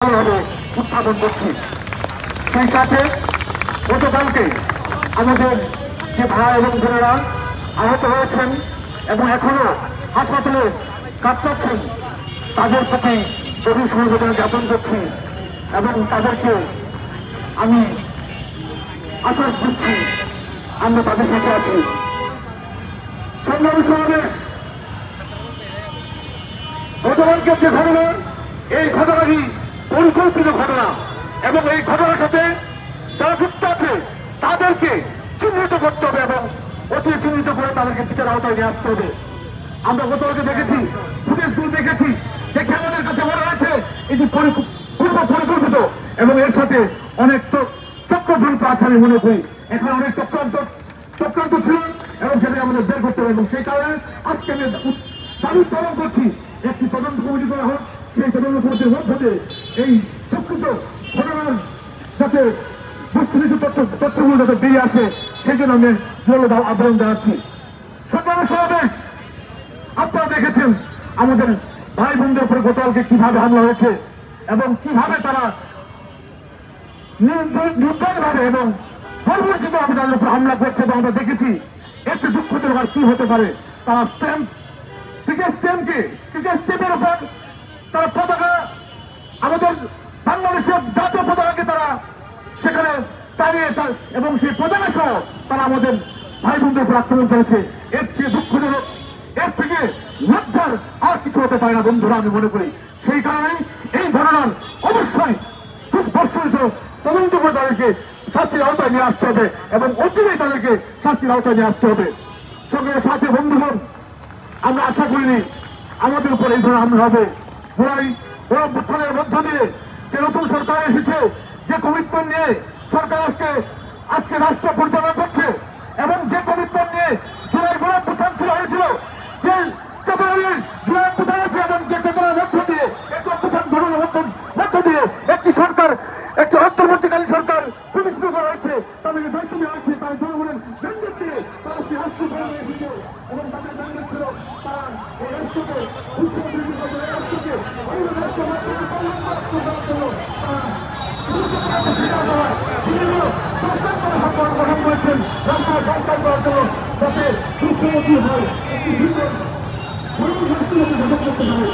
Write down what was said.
উৎপাদন করছি। সেই সাথে গতকালকে আমাদের যে ভাই এবং বোনেরা আহত হয়েছেন এবং এখনো হাসপাতালে কাতরাচ্ছেন তাদের প্রতি গভীর সমবেদনা জ্ঞাপন করছি এবং তাদেরকে আমি আশ্বাস দিচ্ছি আমরা তাদের সাথে আছি। সংগ্রামী সমাবেশ গতকালকের যে ঘটনা, এই ঘটনাটি পরিকল্পিত ঘটনা এবং এই ঘটনার সাথে যারা যুক্ত আছে তাদেরকে চিহ্নিত করতে হবে এবং অতি চিহ্নিত করে তাদেরকে বিচার আওতায় নিয়ে আসতে হবে। আমরা গতকালকে দেখেছি, ফুটেজগুলো দেখেছি, দেখে আমাদের কাছে মনে হয়েছে এটি পূর্ব পরিকল্পিত এবং এর সাথে অনেক চক্রযন্ত্র আছে আমি মনে করি। এখানে অনেক চক্রান্ত ছিল এবং সেটাকে আমাদের বের করতে হবে এবং সেই কারণে আজকে আমি দাবি পালন করছি একটি তদন্ত কমিটি করা হোক। সেই তদন্ত কমিটির মধ্য দিয়ে এই প্রকৃত ঘটনার যাতে বস্তুনিষ্ঠ তথ্যগুলো যাতে বেরিয়ে আসে সেই জন্য আমি জোরালো আহ্বান জানাচ্ছি। সংগ্রামী সমাবেশ আপনারা দেখেছেন আমাদের ভাই বোনদের উপরে গতকালকে কিভাবে হামলা হয়েছে এবং কিভাবে তারা নির্দয়ভাবে এবং পরিবর্তিত ভাবে তাদের উপর হামলা করছে এবং আমরা দেখেছি একটু দুঃখজনক আর কি হতে পারে। তারা স্ট্যাম্পের উপর তারা পতাকা, আমাদের বাংলাদেশের জাতীয় পতাকাকে তারা সেখানে দাঁড়িয়ে এবং সেই পতাকা সহ তারা আমাদের ভাই বোনদের উপর আক্রমণ চালিয়েছে। এর চেয়ে দুঃখজনক, এর থেকে লজ্জার আর কিছু হতে পারে না বন্ধুরা আমি মনে করি। সেই কারণেই এই ঘটনার অবশ্যই সুস্পষ্ট তদন্ত করে তাদেরকে শাস্তির আওতায় নিয়ে আসতে হবে এবং অচিরেই তাদেরকে শাস্তির আওতায় নিয়ে আসতে হবে। সঙ্গে সাথে বন্ধুগণ, আমরা আশা করিনি আমাদের উপর এই ধরনের হামলা হবে। জুলাই গণঅভ্যুত্থানের মধ্য দিয়ে যে নতুন সরকার এসেছে, যে কমিটমেন্ট নিয়ে সরকার আজকে রাষ্ট্র পরিচালনা করছে এবং যে কমিটমেন্ট নিয়ে জুলাই গণঅভ্যুত্থান হয়েছিল, যে চেতনা জুলাই অভ্যুত্থান আছে এবং যে চেতনার মধ্য দিয়ে একটি অভ্যুত্থান ঘটনার মধ্য দিয়ে একটি সরকার, একটি অন্তর্বর্তীকালীন সরকার প্রতিষ্ঠিত করা হয়েছে, তাদেরকে দায়িত্ব দেওয়া হয়েছে, তারা জনগণের ব্যান্ডেড দিয়ে তারা সেই রাষ্ট্র গ্রহণে এসেছে এবং তাদের ব্যান্ডেড ছিল তারা এই রাষ্ট্রকে গঠন করেছেন রাষ্ট্র সংস্কার করার জন্য যাতে সুস্থ হয় একটি সুন্দর করতে পারে।